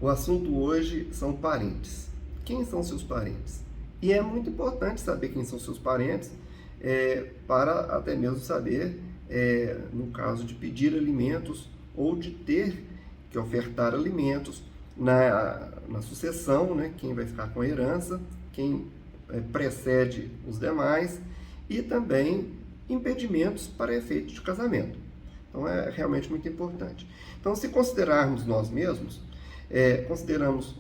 O assunto hoje são parentes. Quem são seus parentes? E é muito importante saber quem são seus parentes, para até mesmo saber, no caso de pedir alimentos ou de ter que ofertar alimentos na sucessão, né? Quem vai ficar com a herança, quem precede os demais, e também impedimentos para efeito de casamento. Então é realmente muito importante. Então, se considerarmos nós mesmos, consideramos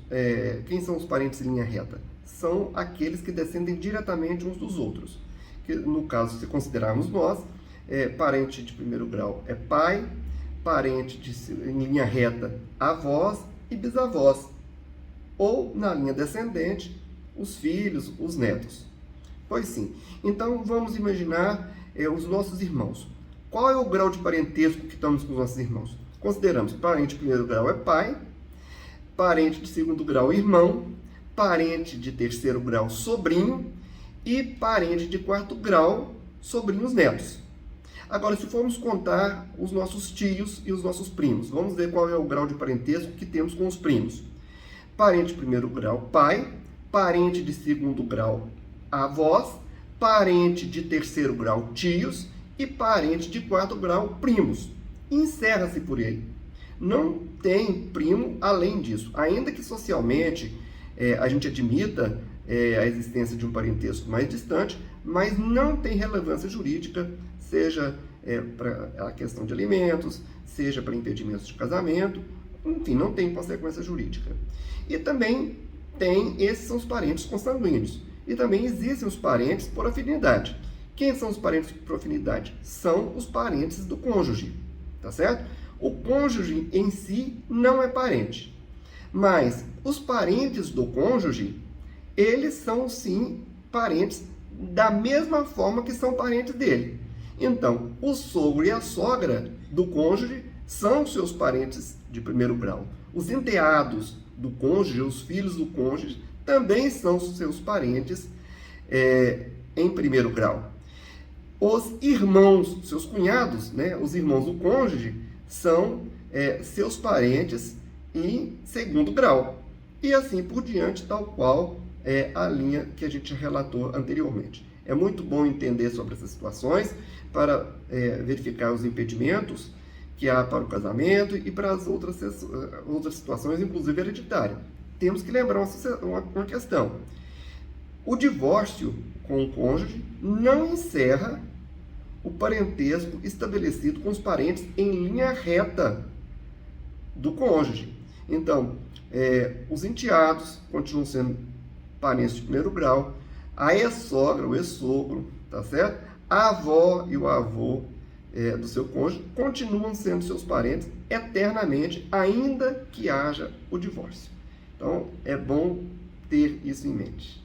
quem são os parentes em linha reta? São aqueles que descendem diretamente uns dos outros. Que, no caso, se considerarmos nós, parente de primeiro grau é pai, parente em linha reta, avós e bisavós. Ou, na linha descendente, os filhos, os netos. Pois sim. Então, vamos imaginar os nossos irmãos. Qual é o grau de parentesco que estamos com os nossos irmãos? Consideramos parente de primeiro grau é pai, parente de segundo grau irmão, parente de terceiro grau sobrinho e parente de quarto grau sobrinhos netos. Agora, se formos contar os nossos tios e os nossos primos, vamos ver qual é o grau de parentesco que temos com os primos. Parente de primeiro grau pai, parente de segundo grau avós, parente de terceiro grau tios e parente de quarto grau primos. Encerra-se por aí. Não tem primo além disso. Ainda que socialmente a gente admita a existência de um parentesco mais distante, mas não tem relevância jurídica, seja para a questão de alimentos, seja para impedimentos de casamento, enfim, não tem consequência jurídica. E também esses são os parentes consanguíneos. E também existem os parentes por afinidade. Quem são os parentes por afinidade? São os parentes do cônjuge, tá certo? O cônjuge em si não é parente, mas os parentes do cônjuge, eles são sim parentes da mesma forma que são parentes dele. Então, o sogro e a sogra do cônjuge são seus parentes de primeiro grau. Os enteados do cônjuge, os filhos do cônjuge, também são seus parentes em primeiro grau. Os irmãos, seus cunhados, né, os irmãos do cônjuge, são seus parentes em segundo grau. E assim por diante, tal qual a linha que a gente relatou anteriormente. É muito bom entender sobre essas situações para verificar os impedimentos que há para o casamento e para as outras situações, inclusive hereditária. Temos que lembrar uma questão. O divórcio com o cônjuge não encerra o parentesco estabelecido com os parentes em linha reta do cônjuge. Então, os enteados continuam sendo parentes de primeiro grau, a ex-sogra, o ex-sogro, tá certo? A avó e o avô do seu cônjuge continuam sendo seus parentes eternamente, ainda que haja o divórcio. Então, é bom ter isso em mente.